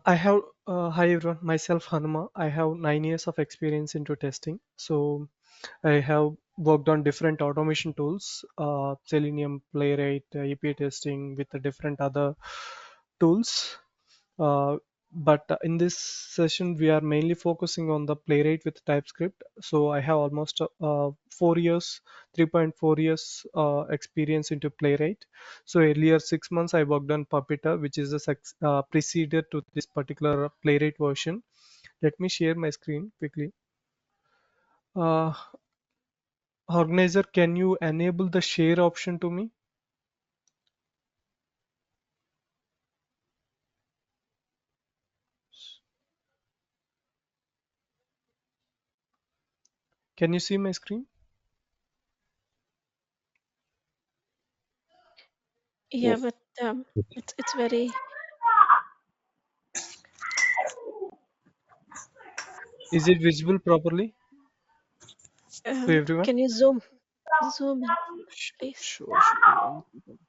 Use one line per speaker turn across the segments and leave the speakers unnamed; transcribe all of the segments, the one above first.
I have Hi everyone, myself Hanuma. I have 9 years of experience into testing. So I have worked on different automation tools, Selenium, Playwright, API testing with the different other tools. Uh, but in this session, we are mainly focusing on the Playwright with TypeScript. So I have almost 4 years, 3.4 years experience into Playwright. So earlier 6 months, I worked on Puppeteer, which is a preceded to this particular Playwright version. Let me share my screen quickly. Uh, Organizer, can you enable the share option to me? Can you see my screen?
Yeah, but it's very.
Is it visible properly to everyone?
Can you zoom in, please?
Sure. One second.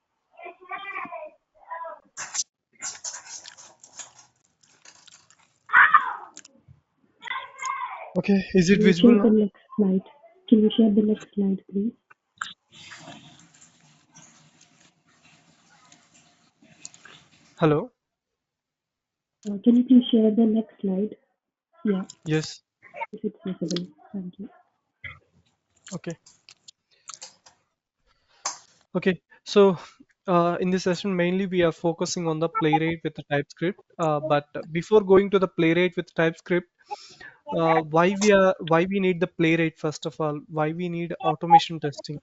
Okay, is it
Can you
visible
share the
now?
next slide? Can you share the next slide, please?
Hello?
Can you please share the next slide? Yeah,
Yes.
if it's visible. Thank you.
Okay. Okay. So in this session, mainly we are focusing on the playwright with the TypeScript. But before going to the playwright with TypeScript, why we need the playwright first of all? Why we need automation testing?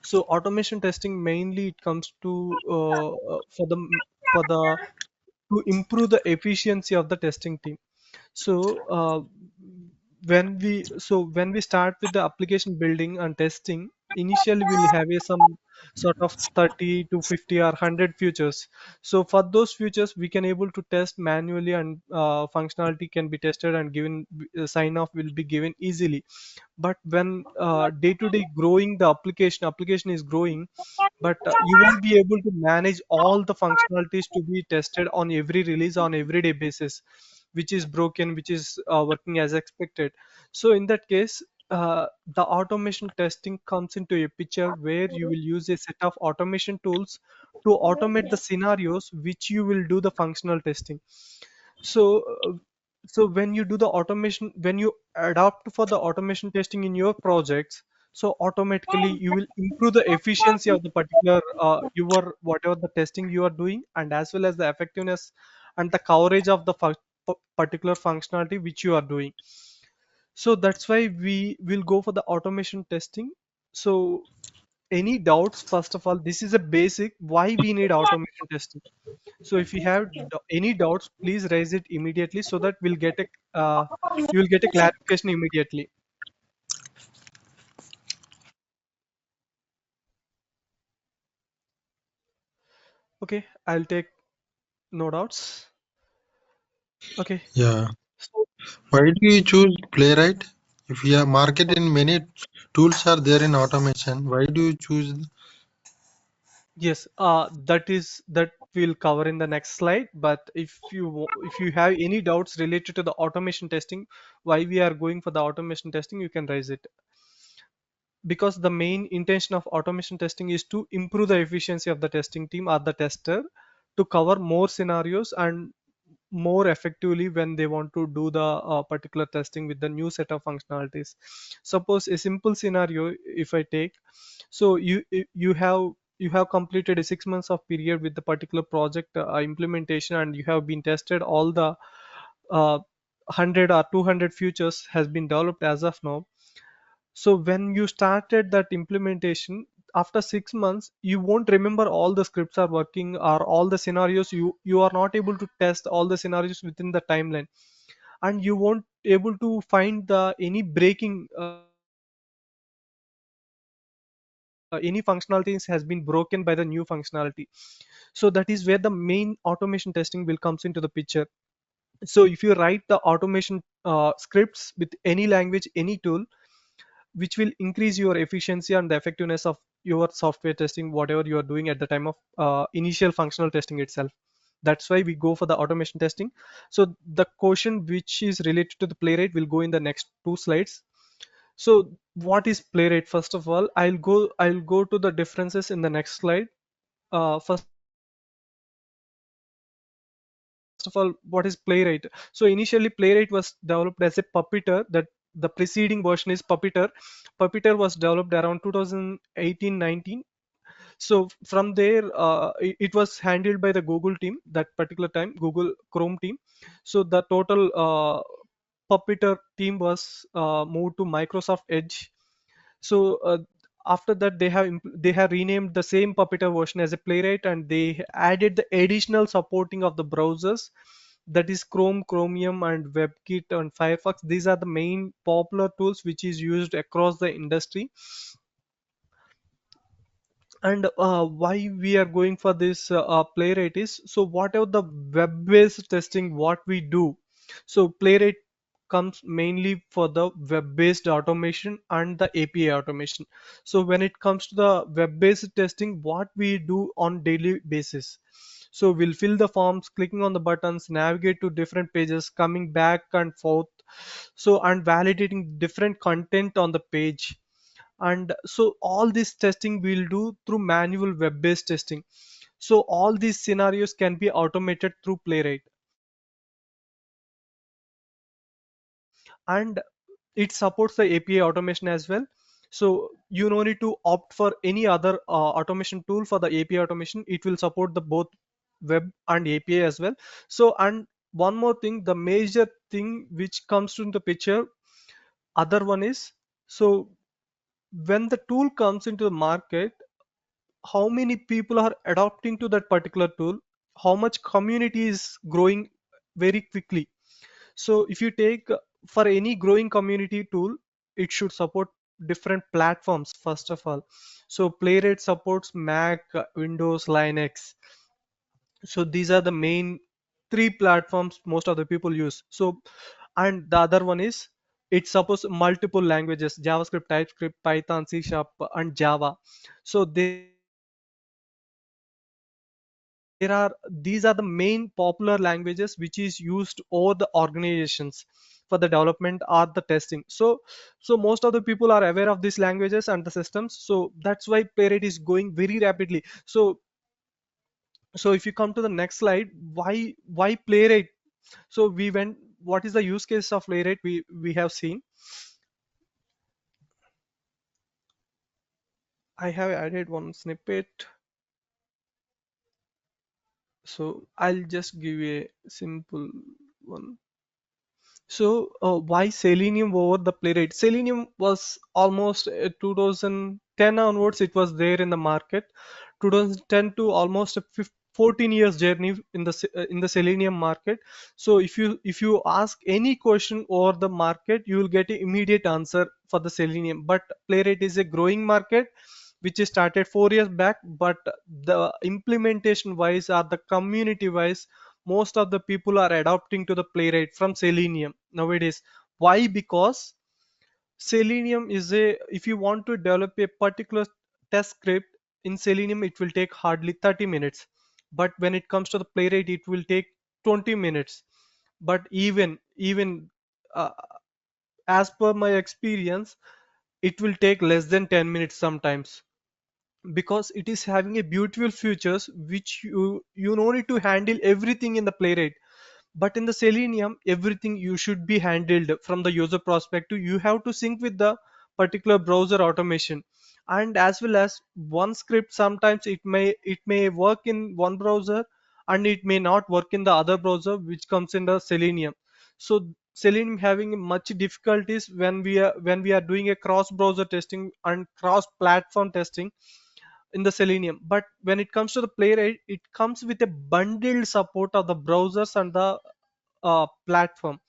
So automation testing mainly it comes to for the to improve the efficiency of the testing team. So when we start with the application building and testing, initially we'll have some sort of 30 to 50 or 100 features. So for those features, we can able to test manually, and functionality can be tested and given sign off will be given easily. But when day to day growing the application is growing, but you won't be able to manage all the functionalities to be tested on every release on everyday basis, which is broken, which is working as expected. So in that case, the automation testing comes into a picture where you will use a set of automation tools to automate the scenarios which you will do the functional testing. So so when you do the automation, when you adopt for the automation testing in your projects, so automatically you will improve the efficiency of the particular your whatever the testing you are doing, and as well as the effectiveness and the coverage of the particular functionality which you are doing. So that's why we will go for the automation testing. So any doubts? First of all, this is a basic why we need automation testing. So if you have any doubts, please raise it immediately so that we'll get a you will get a clarification immediately. Okay, I'll take no doubts. Okay,
Yeah.
so
Why do you choose Playwright? If you are market in many tools are there in automation, why do you choose?
yes, that we'll cover in the next slide. But if you have any doubts related to the automation testing, why we are going for the automation testing, you can raise it. Because the main intention of automation testing is to improve the efficiency of the testing team or the tester to cover more scenarios and more effectively when they want to do the particular testing with the new set of functionalities. Suppose a simple scenario if I take, so you have completed a 6 months of period with the particular project implementation, and you have been tested all the 100 or 200 features has been developed as of now. So when you started that implementation, after 6 months, you won't remember all the scripts are working or all the scenarios. You are not able to test all the scenarios within the timeline, and you won't able to find the any breaking any functionalities has been broken by the new functionality. So that is where the main automation testing will comes into the picture. So if you write the automation scripts with any language, any tool, which will increase your efficiency and the effectiveness of your software testing, whatever you are doing at the time of initial functional testing itself. That's why we go for the automation testing. So the question which is related to the Playwright will go in the next two slides. So what is Playwright? First of all, I'll go to the differences in the next slide. First of all, what is Playwright? So initially Playwright was developed as a puppeteer. That the preceding version is puppeteer. Puppeteer was developed around 2018-19. So from there, it was handled by the Google team that particular time, Google Chrome team. So the total Puppeteer team was moved to Microsoft Edge. So after that, they have renamed the same Puppeteer version as a Playwright, and they added the additional supporting of the browsers, that is Chrome, Chromium, and WebKit and Firefox. These are the main popular tools which is used across the industry. And why we are going for this Playwright is, so whatever the web-based testing what we do, so Playwright comes mainly for the web-based automation and the API automation. So when it comes to the web-based testing, what we do on daily basis, so we'll fill the forms, clicking on the buttons, navigate to different pages, coming back and forth, so and validating different content on the page. And so all this testing we'll do through manual web-based testing. So all these scenarios can be automated through Playwright, and it supports the API automation as well. So you no need to opt for any other automation tool for the API automation. It will support the both web and API as well. So, and one more thing, the major thing which comes into the picture, other one is, so when the tool comes into the market, how many people are adopting to that particular tool, how much community is growing very quickly. So if you take for any growing community tool, it should support different platforms first of all. So Playwright supports Mac, Windows, Linux. So these are the main three platforms most of the people use. So, and the other one is, it supports multiple languages: JavaScript, TypeScript, Python, C Sharp, and Java. So these are the main popular languages which is used over the organizations for the development or the testing. So most of the people are aware of these languages and the systems. So that's why Playwright is going very rapidly. So if you come to the next slide, why Playwright? So we went, what is the use case of Playwright? We have seen. I have added one snippet. So I'll just give a simple one. So why Selenium over the Playwright? Selenium was almost 2010 onwards. It was there in the market. 2010 to almost a 14 years journey in the in the Selenium market. So if you ask any question over the market, you will get an immediate answer for the Selenium. But Playwright is a growing market which is started 4 years back. But the implementation wise or the community wise, most of the people are adopting to the Playwright from Selenium nowadays. Why? Because Selenium is a, if you want to develop a particular test script in Selenium, it will take hardly 30 minutes. But when it comes to the Playwright, it will take 20 minutes. But even uh, as per my experience, it will take less than 10 minutes sometimes, because it is having a beautiful features which you no need to handle everything in the Playwright. But in the Selenium, everything you should be handled from the user perspective. You have to sync with the particular browser automation, and as well as one script, sometimes it may work in one browser and it may not work in the other browser which comes in the Selenium. So Selenium having much difficulties when we are doing a cross browser testing and cross platform testing in the Selenium. But when it comes to the Playwright, it comes with a bundled support of the browsers and the platform.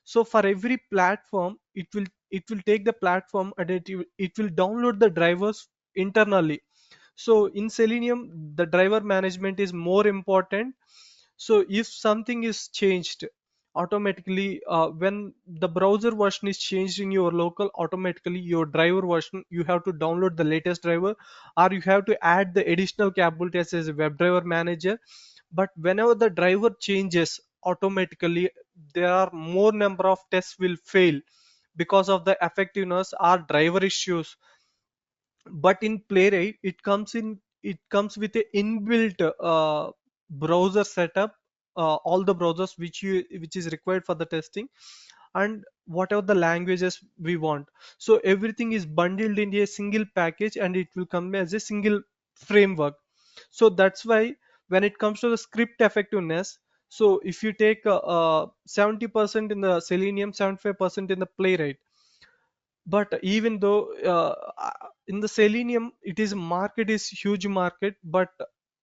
So for every platform, it will take the platform and it will download the drivers internally. So in Selenium, the driver management is more important. So if something is changed automatically, when the browser version is changed in your local, automatically your driver version, you have to download the latest driver, or you have to add the additional capabilities as a WebDriver manager. But whenever the driver changes, automatically there are more number of tests will fail because of the effectiveness or driver issues. But in Playwright it comes with a inbuilt browser setup, all the browsers which is required for the testing, and whatever the languages we want. So everything is bundled in a single package and it will come as a single framework. So that's why when it comes to the script effectiveness, so if you take 70% in the Selenium, 75% in the Playwright. But even though in the Selenium it is market is huge market, but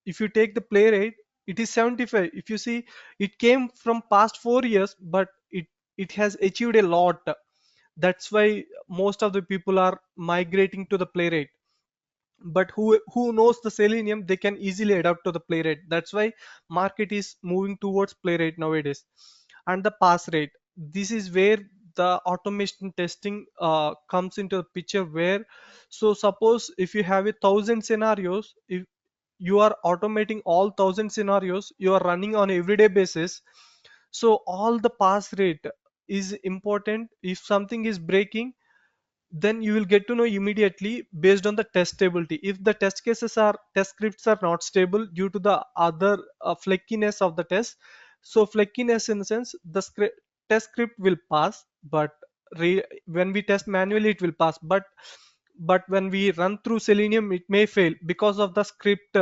if you take the Playwright, it is 75. If you see, it came from past 4 years, but it has achieved a lot. That's why most of the people are migrating to the Playwright. But who knows the Selenium, they can easily adapt to the Playwright. That's why market is moving towards Playwright nowadays. And the pass rate, this is where the automation testing comes into the picture. Where, so suppose if you have 1,000 scenarios, if you are automating all 1,000 scenarios, you are running on everyday basis. So all the pass rate is important. If something is breaking, then you will get to know immediately based on the test stability. If the test scripts are not stable due to the other flakiness of the test, so flakiness in the sense the test script will pass, but when we test manually it will pass, but when we run through Selenium it may fail because of the script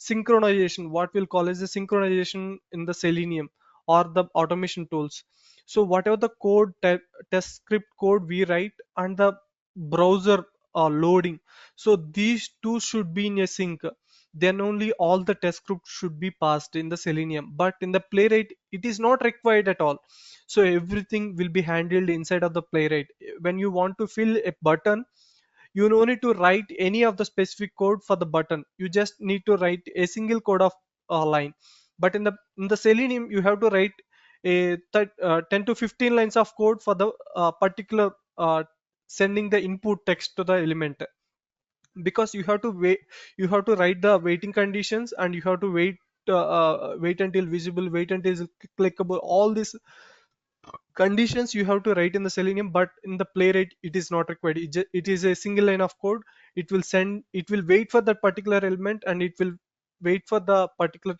synchronization, what we'll call as the synchronization in the Selenium or the automation tools. So whatever the test script code we write and the browser loading, so these two should be in a sync. Then only all the test script should be passed in the Selenium. But in the Playwright it is not required at all. So everything will be handled inside of the Playwright. When you want to fill a button, you no need to write any of the specific code for the button. You just need to write a single code of a line. But in the Selenium you have to write 10 to 15 lines of code for the particular sending the input text to the element. Because you have to wait, you have to write the waiting conditions, and you have to wait until visible, wait until clickable, all these conditions you have to write in the Selenium. But in the Playwright it is not required. It is a single line of code. It will wait for that particular element, and it will wait for the particular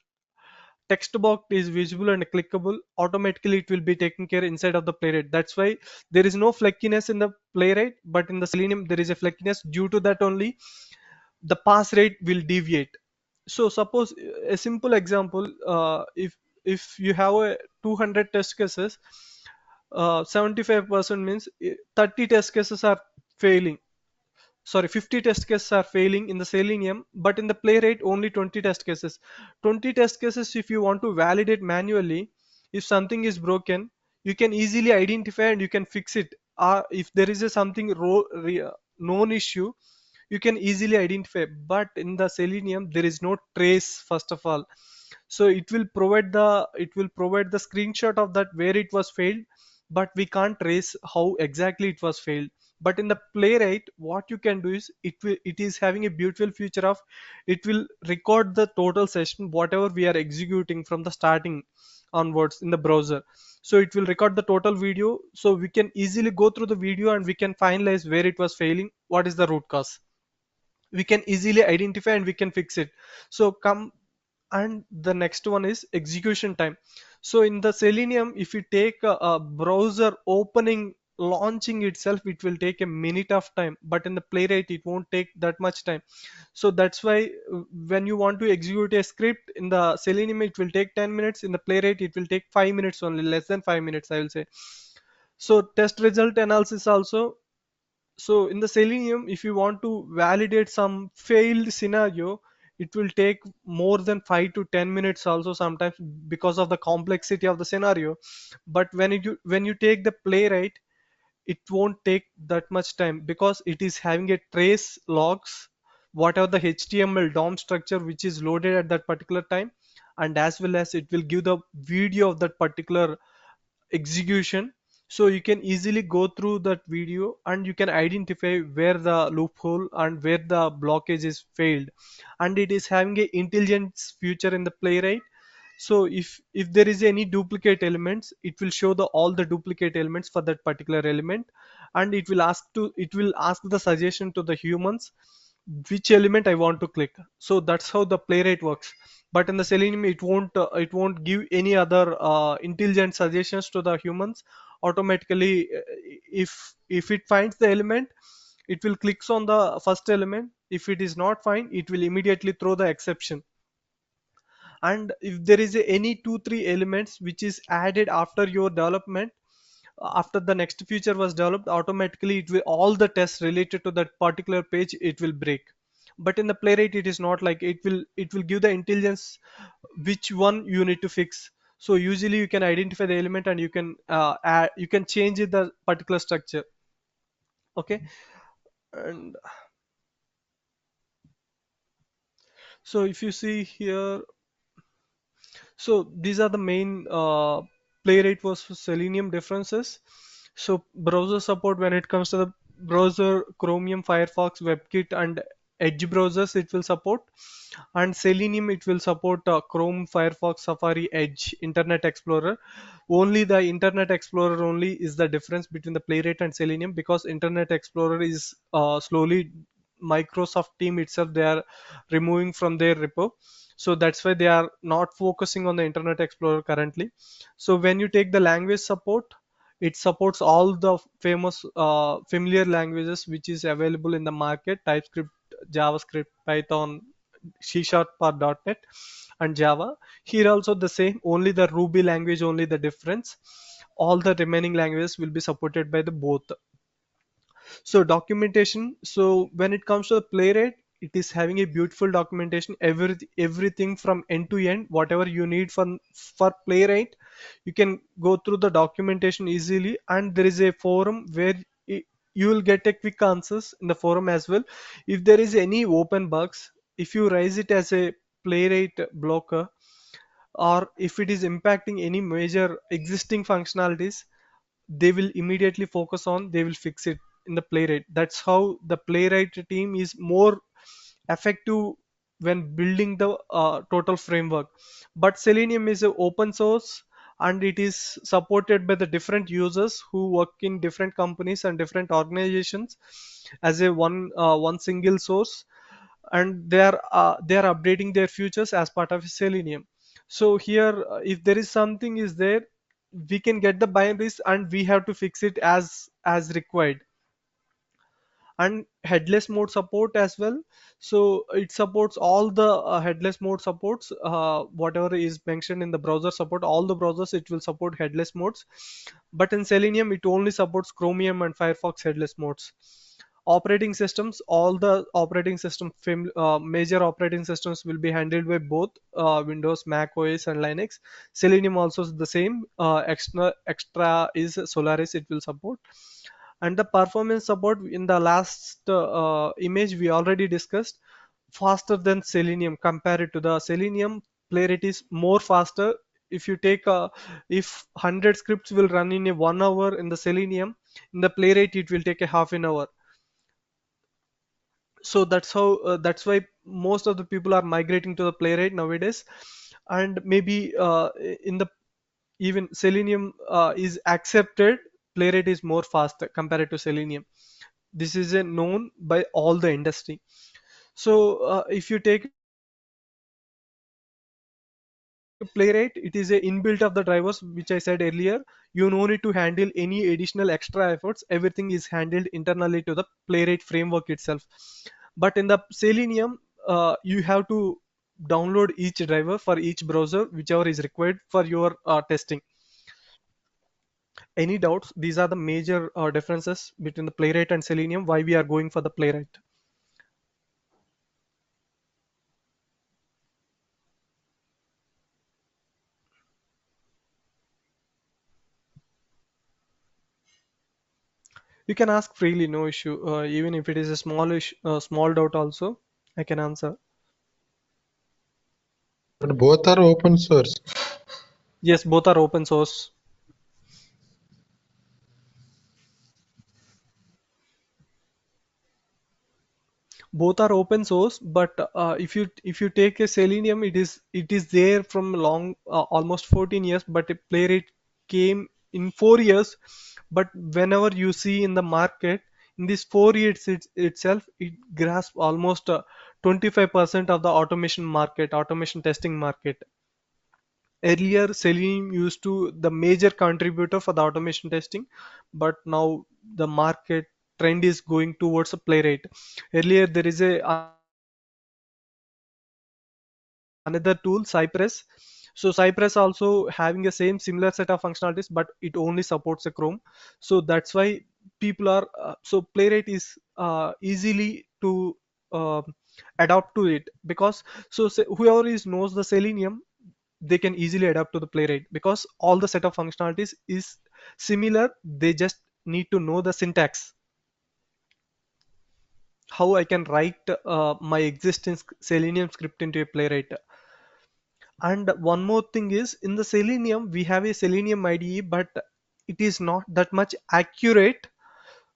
text box is visible and clickable. Automatically it will be taken care inside of the Playwright. That's why there is no flakiness in the Playwright, but in the Selenium there is a flakiness. Due to that only the pass rate will deviate. So suppose a simple example, if you have a 200 test cases, 75% means 30 test cases are failing. Sorry, 50 test cases are failing in the Selenium, but in the Playwright only 20 test cases. 20 test cases, if you want to validate manually, if something is broken, you can easily identify and you can fix it. If there is a something known issue, you can easily identify. But in the Selenium there is no trace first of all. So it will provide the screenshot of that where it was failed, but we can't trace how exactly it was failed. But in the Playwright what you can do is it is having a beautiful feature of, it will record the total session whatever we are executing from the starting onwards in the browser. So it will record the total video, so we can easily go through the video and we can finalize where it was failing, what is the root cause. We can easily identify and we can fix it. So come, and the next one is execution time. So in the Selenium, if you take a browser opening, launching itself, it will take a minute of time, but in the Playwright it won't take that much time. So that's why when you want to execute a script in the Selenium it will take 10 minutes, in the Playwright it will take 5 minutes, only less than 5 minutes I will say. So test result analysis also. So in the Selenium, if you want to validate some failed scenario, it will take more than 5 to 10 minutes also sometimes, because of the complexity of the scenario. But when you take the Playwright, it won't take that much time because it is having a trace logs, whatever the HTML DOM structure which is loaded at that particular time, and as well as it will give the video of that particular execution. So you can easily go through that video and you can identify where the loophole and where the blockage is failed. And it is having a intelligence feature in the Playwright. So if there is any duplicate elements, it will show the all the duplicate elements for that particular element, and it will ask the suggestion to the humans which element I want to click. So that's how the Playwright works. But in the Selenium, it won't give any other intelligent suggestions to the humans. Automatically, if it finds the element, it will clicks on the first element. If it is not fine, it will immediately throw the exception. And if there is any 2 3 elements which is added after your development, after the next feature was developed, automatically it will all the tests related to that particular page it will break. But in the Playwright it is not like it will give the intelligence which one you need to fix. So usually you can identify the element and you can change it the particular structure. Okay. And so if you see here, so these are the main Playwright versus Selenium differences. So browser support, when it comes to the browser, Chromium, Firefox, WebKit, and Edge browsers it will support. And Selenium it will support Chrome, Firefox, Safari, Edge, Internet Explorer. Only the Internet Explorer only is the difference between the Playwright and Selenium, because Internet Explorer is slowly Microsoft team itself they are removing from their repo. So that's why they are not focusing on the Internet Explorer currently. So when you take the language support, it supports all the famous familiar languages which is available in the market: TypeScript, JavaScript, Python, C# or .NET, and Java. Here also the same, only the Ruby language only the difference. All the remaining languages will be supported by the both. So documentation. So when it comes to the Playwright, it is having a beautiful documentation. Everything from end to end, whatever you need for Playwright, you can go through the documentation easily. And there is a forum where you will get a quick answers in the forum as well. If there is any open bugs, if you raise it as a Playwright blocker, or if it is impacting any major existing functionalities, they will immediately focus on, they will fix it in the Playwright. That's how the Playwright team is more effective when building the total framework. But Selenium is a open source, and it is supported by the different users who work in different companies and different organizations as a one single source. And they are updating their futures as part of Selenium. So here, if there is something is there, we can get the binaries and we have to fix it as required. And headless mode support as well. So it supports all the headless mode supports, whatever is mentioned in the browser support, all the browsers it will support headless modes. But in Selenium it only supports Chromium and Firefox headless modes. Operating systems, all the operating system major operating systems will be handled by both Windows, Mac OS, and Linux. Selenium also is the same. Extra is Solaris, it will support. And the performance support in the last image we already discussed, faster than Selenium. Compared to the Selenium, Playwright is more faster. If you take if 100 scripts will run in a 1 hour in the Selenium, in the Playwright it will take a half an hour. So that's how that's why most of the people are migrating to the Playwright nowadays. And maybe in the even Selenium is accepted, Playwright is more faster compared to Selenium. This is a known by all the industry. So if you take Playwright, it is a inbuilt of the drivers which I said earlier. You no need to handle any additional extra efforts. Everything is handled internally to the Playwright framework itself. But in the Selenium, you have to download each driver for each browser, whichever is required for your testing. Any doubts? These are the major differences between the Playwright and Selenium. Why we are going for the Playwright? You can ask freely, no issue. Even if it is a small doubt, also I can answer.
But both are open source.
Yes, both are open source. Both are open source, but if you take a Selenium, it is there from long, almost 14 years, but a Playwright came in 4 years. But whenever you see in the market, in these 4 years itself, it grasps almost 25% of the automation testing market. Earlier, Selenium used to the major contributor for the automation testing, but now the market trend is going towards a Playwright. Earlier, there is a another tool, Cypress. So Cypress also having a same similar set of functionalities, but it only supports a Chrome. So that's why people are so Playwright is easily to uh, adapt to it, because whoever is knows the Selenium, they can easily adapt to the Playwright, because all the set of functionalities is similar. They just need to know the syntax, how I can write my existing Selenium script into a Playwright. And one more thing is, in the Selenium we have a Selenium IDE, but it is not that much accurate.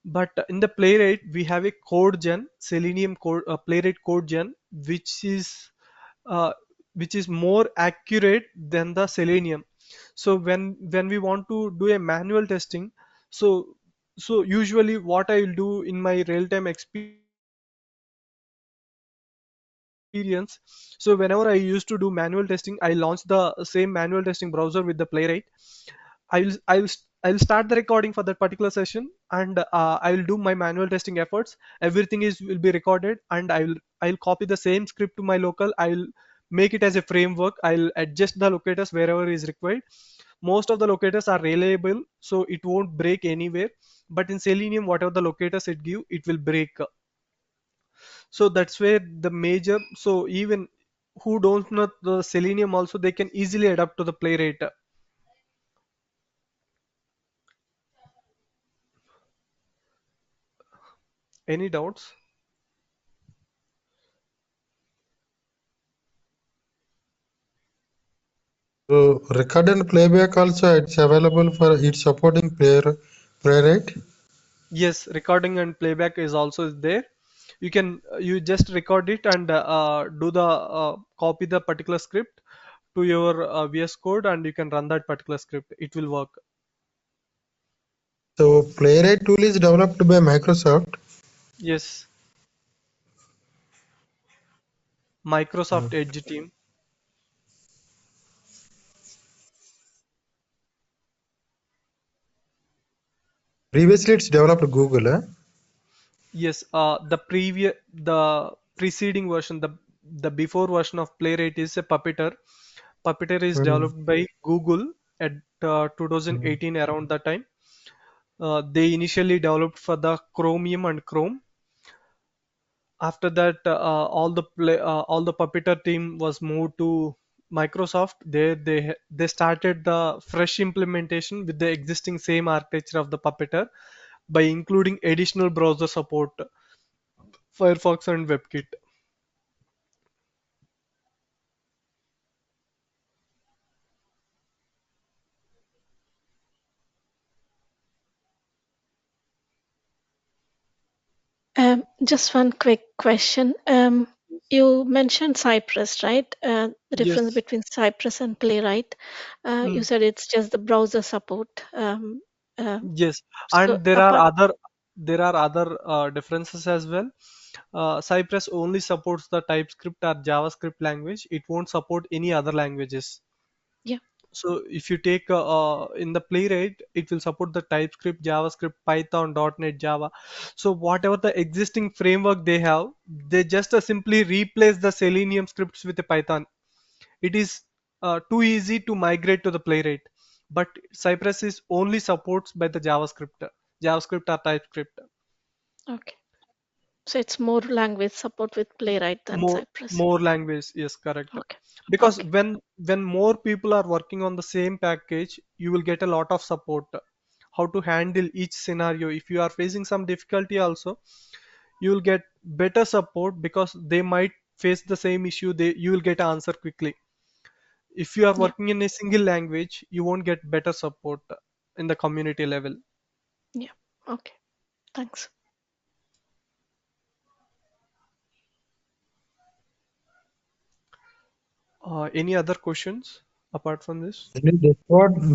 But in the Playwright we have a code gen, Selenium code, Playwright code gen, uh, which is more accurate than the Selenium. So when we want to do a manual testing, so usually what I will do in my real time experience, so whenever I used to do manual testing, I launch the same manual testing browser with the Playwright. I will I will I'll start the recording for that particular session, and I will do my manual testing efforts. Everything is will be recorded, and I'll copy the same script to my local. I'll make it as a framework. I'll adjust the locators wherever is required. Most of the locators are reliable, so it won't break anywhere. But in Selenium, whatever the locators it give, it will break. So that's where the major. So even who don't know the Selenium also, they can easily adapt to the Playwright. Any doubts?
So record and playback also it's available for it's supporting playwright.
Yes, recording and playback is also there. You just record it and do the copy the particular script to your VS Code, and you can run that particular script. It will work.
So playwright tool is developed by Microsoft.
Yes,
Uh,
Microsoft Edge team.
Previously it's developed Google.
Yes, the preceding version, the before version of Playwright is a Puppeteer. Puppeteer is
Mm,
developed by Google at
mm.
2018, around that time. They initially developed for the Chromium and Chrome. After that, all the Puppeteer team was moved to Microsoft. There they started the fresh implementation with the existing same architecture of the Puppeteer by including additional browser support, Firefox and WebKit.
Just one quick question. You mentioned Cypress, right? The difference
Yes.
between Cypress and Playwright. You
Hmm.
said it's just the browser support.
Yes,
So
and there are
apart,
other differences as well. Cypress only supports the TypeScript or JavaScript language. It won't support any other languages.
yeah,
So if you take in the Playwright, it will support the TypeScript, JavaScript, Python, .NET, Java. So whatever the existing framework they have, they just simply replace the Selenium scripts with the Python. It is too easy to migrate to the Playwright, but Cypress is only supports by the JavaScript or TypeScript.
okay. So it's more language support with Playwright than
more
Cypress.
more language, yes, correct.
Okay,
Because
okay,
when more people are working on the same package, you will get a lot of support, how to handle each scenario. If you are facing some difficulty also, you will get better support, because they might face the same issue. You will get an answer quickly. If you are
yeah,
working in a single language, you won't get better support in the community level.
yeah, okay. Thanks.
Any other questions apart from this?
Any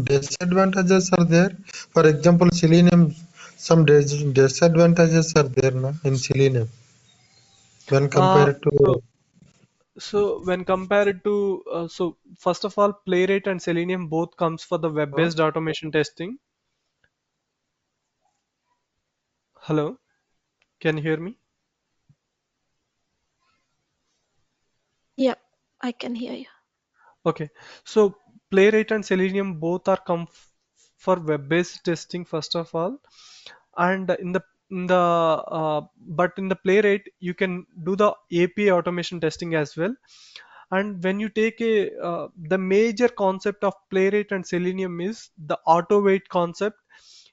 disadvantages are there? For example, Selenium, some disadvantages are there na, in Selenium when
Uh,
compared to.
so so when compared to so first of all, Playwright and Selenium both comes for the web-based automation testing. Hello, can you hear me?
Yeah, I can hear you.
Okay, so Playwright and Selenium both are for web-based testing first of all, and but in the Playwright you can do the API automation testing as well. And when you take the major concept of Playwright and Selenium is the auto wait concept.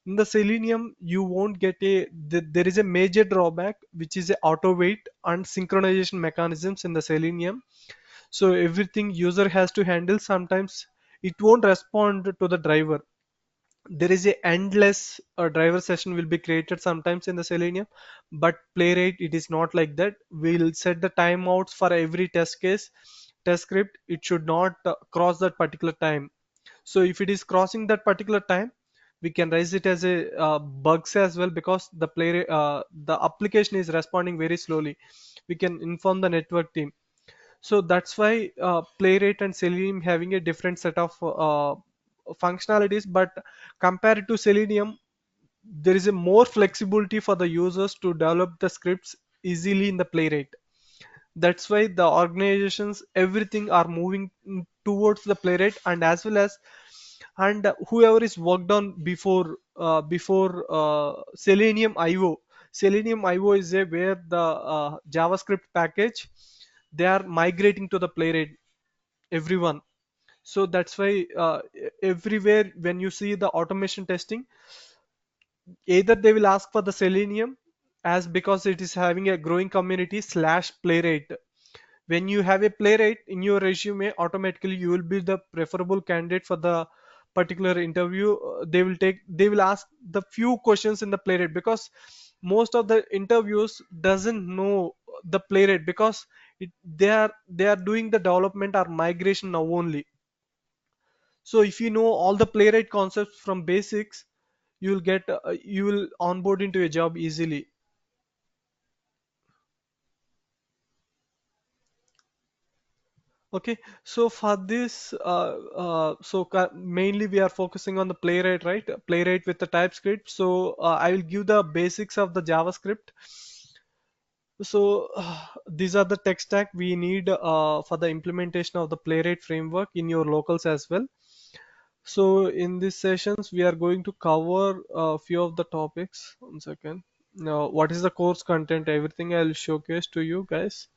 In the Selenium, you won't get there is a major drawback, which is a auto wait and synchronization mechanisms in the Selenium. So everything user has to handle, sometimes it won't respond to the driver. There is a endless driver session will be created sometimes in the Selenium, but Playwright it is not like that. We'll set the timeouts for every test case. Test script, it should not cross that particular time. So if it is crossing that particular time, we can raise it as a bugs as well, because the application is responding very slowly. We can inform the network team. So that's why Playwright and Selenium having a different set of functionalities. But compared to Selenium, there is a more flexibility for the users to develop the scripts easily in the Playwright. That's why the organizations everything are moving towards the Playwright. And as well as, and whoever is worked on before Selenium IO. Selenium IO is a where the JavaScript package, they are migrating to the Playwright, everyone. So that's why everywhere when you see the automation testing, either they will ask for the Selenium, as because it is having a growing community slash Playwright. When you have a Playwright in your resume, automatically you will be the preferable candidate for the particular interview. They will ask the few questions in the Playwright, because most of the interviews doesn't know the Playwright, because they are doing the development or migration now only. So if you know all the Playwright concepts from basics, you will onboard into a job easily. Okay, so for this, mainly we are focusing on the Playwright, right? Playwright with the TypeScript. So I will give the basics of the JavaScript. So these are the tech stack we need for the implementation of the Playwright framework in your locals as well. So in these sessions, we are going to cover a few of the topics. One second. Now, what is the course content? Everything I'll showcase to you guys.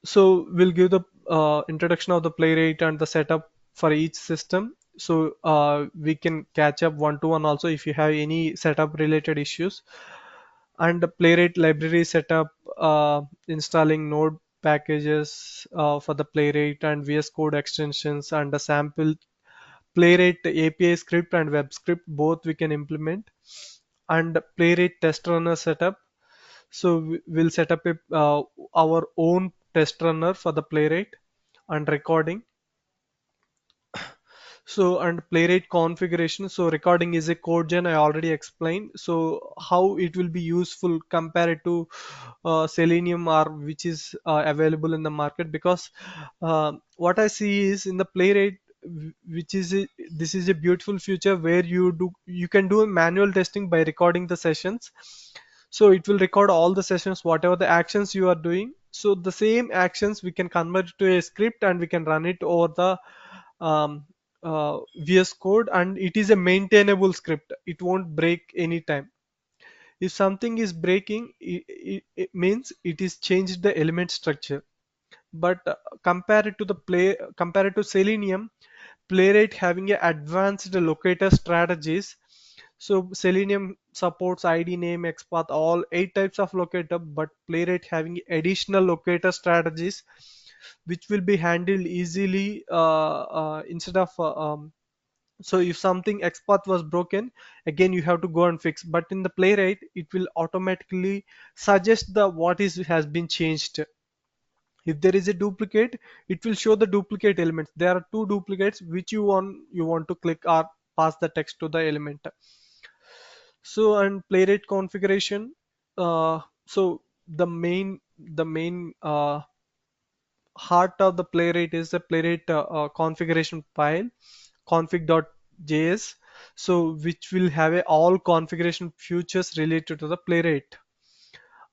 So we'll give the introduction of the Playwright and the setup for each system. So we can catch up one to one also if you have any setup related issues. And the Playwright library setup, installing node packages for the Playwright and VS Code extensions, and the sample Playwright API script and web script both we can implement. And Playwright test runner setup. So we'll set up our own test runner for the Playwright and recording. So, and Playwright configuration. So recording is a code gen, I already explained. So how it will be useful compared to Selenium, or which is available in the market. Because what I see is in the Playwright, this is a beautiful feature where you can do manual testing by recording the sessions. So it will record all the sessions, whatever the actions you are doing. So the same actions we can convert to a script and we can run it over the um, VS Code, and it is a maintainable script. It won't break anytime. If something is breaking, it means it is changed the element structure. But compared to Selenium, Playwright having a advanced locator strategies. So Selenium supports ID, name, XPath, all 8 types of locator, but Playwright having additional locator strategies which will be handled easily instead of so if something XPath was broken, again you have to go and fix. But in the Playwright, it will automatically suggest the what is has been changed If there is a duplicate, it will show the duplicate elements. There are two duplicates, which you want to click or pass the text to the element. So, and playwright configuration. So the main heart of the playwright is the playwright configuration file, config.js. So which will have all configuration features related to the playwright.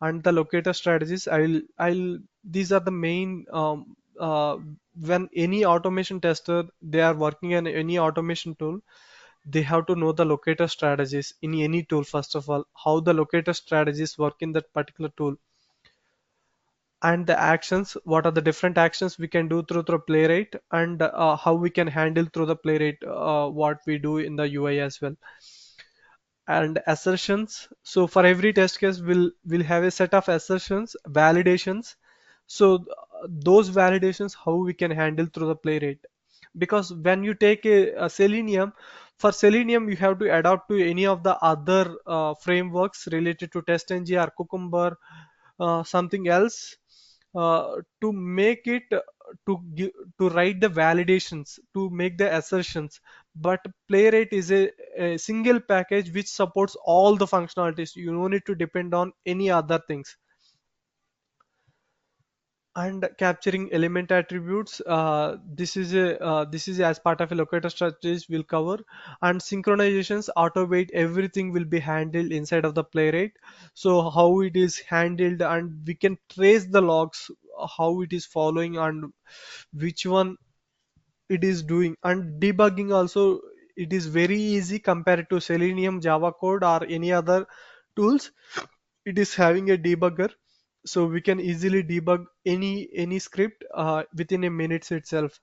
And the locator strategies, I'll these are the main when any automation tester they are working on any automation tool, they have to know the locator strategies in any tool. First of all, how the locator strategies work in that particular tool, and the actions, what are the different actions we can do through playwright, and how we can handle through the playwright what we do in the UI as well. And assertions, so for every test case we'll have a set of assertions, validations. So those validations how we can handle through the playwright. Because when you take a selenium, for selenium you have to adapt to any of the other frameworks related to TestNG or Cucumber, something else, to make it to write the validations, to make the assertions. But playwright is a single package which supports all the functionalities. You don't need to depend on any other things. And capturing element attributes, this is as part of a locator strategies we'll cover. And synchronizations, auto weight, everything will be handled inside of the playwright. So how it is handled, and we can trace the logs, how it is following and which one it is doing. And debugging also, it is very easy compared to Selenium, Java code or any other tools. It is having a debugger, so we can easily debug any script within a minutes itself.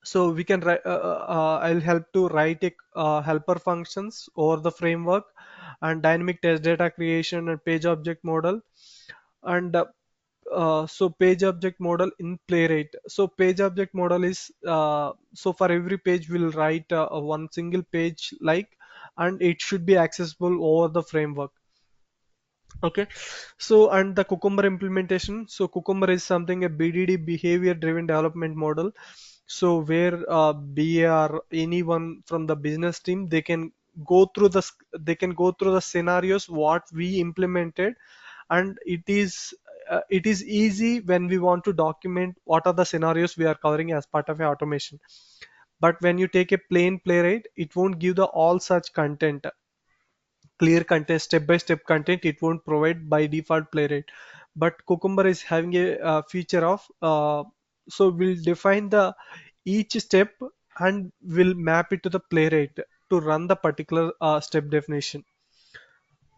So we can write I'll help to write a helper functions over the framework, and dynamic test data creation and page object model. And so page object model in playwright. So page object model is so for every page we'll write one single page like, and it should be accessible over the framework. Okay, so and the Cucumber implementation. So Cucumber is something a BDD, behavior driven development model. So where BA or anyone from the business team, they can go through the scenarios what we implemented. And it is easy when we want to document what are the scenarios we are covering as part of a automation. But when you take a plain playwright, it won't give the all such content, clear content, step by step content. It won't provide by default playwright. But Cucumber is having a feature of so we'll define the each step, and we'll map it to the playwright to run the particular step definition.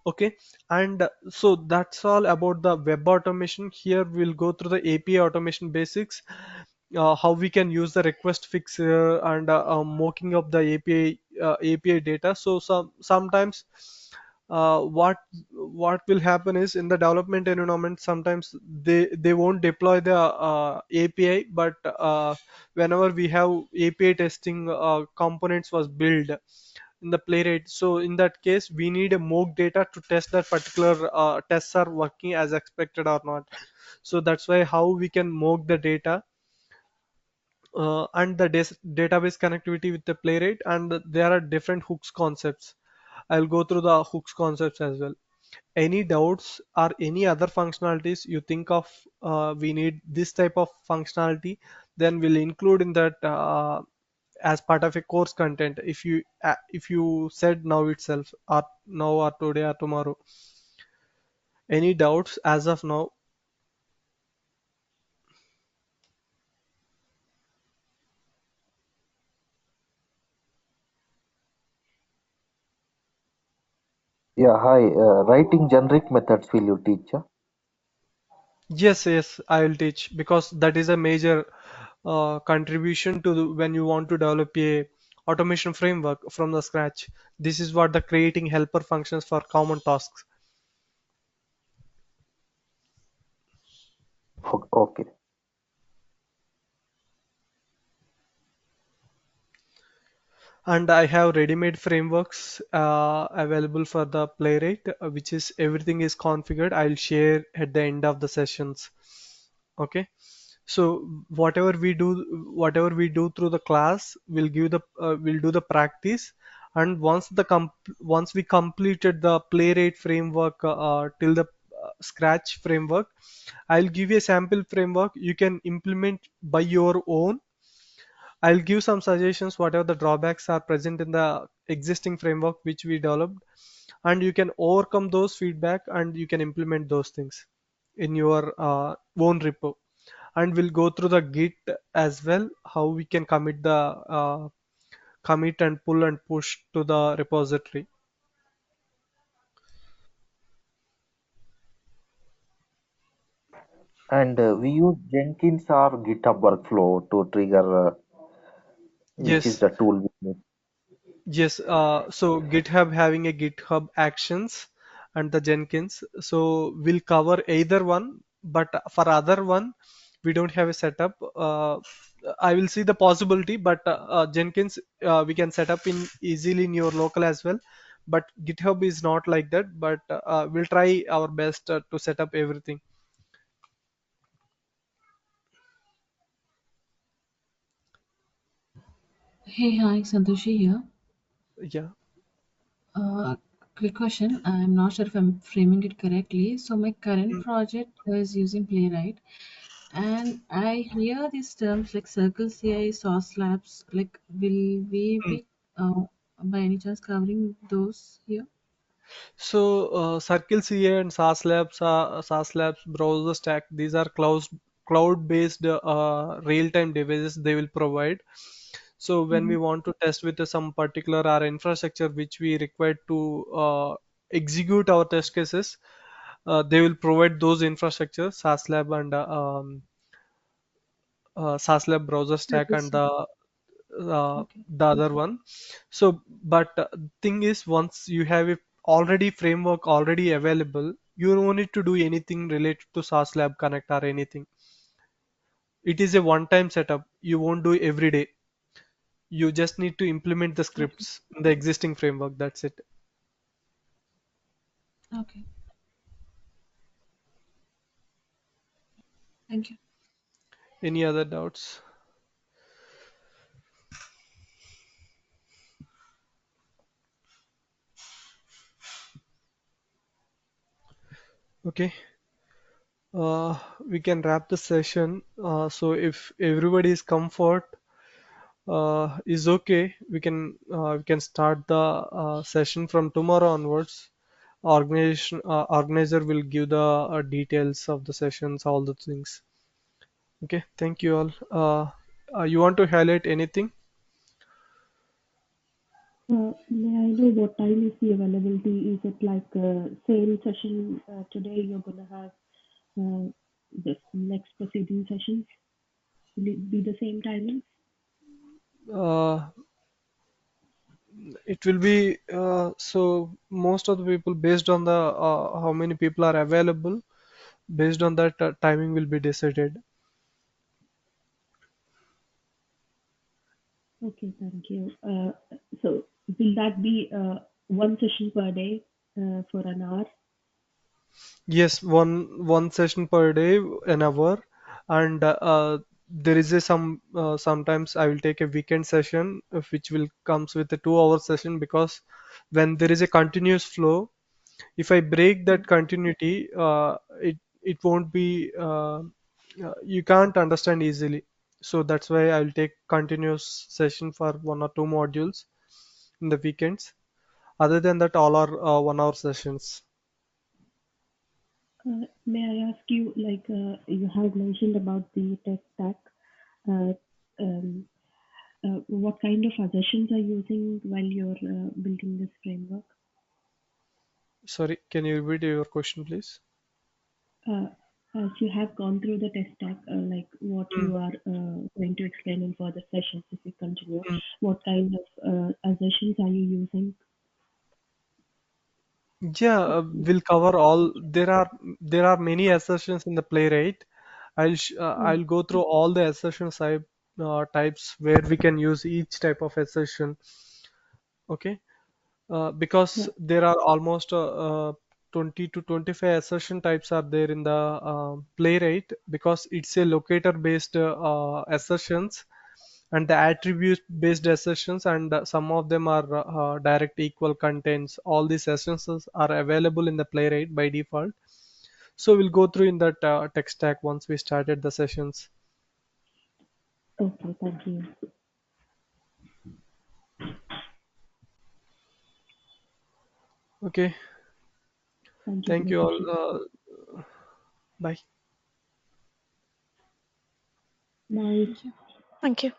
Okay, and so that's all about the web automation. Here we'll go through the API automation basics, how we can use the request fixer and mocking up the API data. So sometimes what will happen is in the development environment, sometimes they won't deploy the API, but whenever we have API testing components was built in the playwright, so in that case we need a mock data to test that particular tests are working as expected or not. So that's why how we can mock the data, and the database connectivity with the playwright. And there are different hooks concepts. I'll go through the hooks concepts as well. Any doubts or any other functionalities you think of, we need this type of functionality, then we'll include in that as part of a course content. If you said now itself, or now or today or tomorrow, any doubts as of now?
Yeah, hi. Writing generic methods will you teach?
Yes, yes, I will teach, because that is a major contribution to when you want to develop a automation framework from the scratch. This is what the creating helper functions for common tasks.
Okay.
And I have ready-made frameworks available for the playwright, which is everything is configured. I'll share at the end of the sessions. Okay, so whatever we do through the class will do the practice. And once we completed the Playwright framework till the Scratch framework, I'll give you a sample framework you can implement by your own. I'll give some suggestions whatever the drawbacks are present in the existing framework which we developed, and you can overcome those feedback and you can implement those things in your own repo. And we'll go through the Git as well, how we can commit and pull and push to the repository.
And we use Jenkins or GitHub workflow to trigger, which is
Yes.
the tool we need.
Yes, so GitHub having a GitHub Actions and the Jenkins. So we'll cover either one, but for other one, we don't have a setup. I will see the possibility, but Jenkins we can set up in easily in your local as well. But GitHub is not like that. But we'll try our best to set up everything.
Hey, hi, Santoshi here.
Yeah.
Uh, Quick question. I'm not sure if I'm framing it correctly. So, my current
Mm.
project is using Playwright, and I hear these terms like Circle CI, Sauce Labs. Like, will we
Mm.
be by any chance covering those here?
So Circle CA and SaaS Labs browser stack. These are cloud-based real-time devices they will provide. So when
Mm-hmm.
we want to test with some particular our infrastructure which we require to execute our test cases, they will provide those infrastructure, SaaS Lab and SaaS Lab browser stack
Circle
and
CI. Okay.
the other one. So, but thing is, once you have a already framework already available, you don't need to do anything related to SaaS Lab Connect or anything. It is a one-time setup. You won't do every day. You just need to implement the
Okay.
scripts in the existing framework. That's it.
Okay. Thank you.
Any other doubts? Okay. We can wrap the session. So if everybody is comfort is okay, we can start the session from tomorrow onwards. Organizer will give the details of the sessions, all the things. Okay, thank you all. You want to highlight anything?
May I know what time is the availability? Is it like same session today you're gonna have the next proceeding sessions? Will it be the same timing?
Uh, it will be so most of the people based on the how many people are available. Based on that, timing will be decided.
Okay, thank you. So will that be one session per day for an hour?
Yes, one session per day, an hour, and there is a sometimes I will take a weekend session which will comes with a 2 hour session because when there is a continuous flow, if I break that continuity, it won't be you can't understand easily. So that's why I will take continuous session for 1 or 2 modules in the weekends. Other than that, all are 1 hour sessions.
May I ask you, like you have mentioned about the tech stack, uh, um, what kind of suggestions are you using while you're building this framework?
Sorry, can you repeat your question, please?
Uh, as you have gone through the tech stack, like what
Mm,
you are going to explain in further sessions if you continue,
mm.
what kind of assertions are you using?
Yeah, we'll cover all. There are many assertions in the Playwright.
Yeah,
I'll go through all the types where we can use each type of assertion. Okay, because
yeah.
there are almost 20 to 25 assertion types are there in the Playwright, because it's a locator based assertions and the attribute based assertions, and some of them are direct equal contains. All these assertions are available in the Playwright by default. So we'll go through in that tech stack once we started the sessions.
Okay, thank you.
Okay,
Thank you for
thank
the
you
session.
all. Bye.
Bye.
Thank you.
Thank you.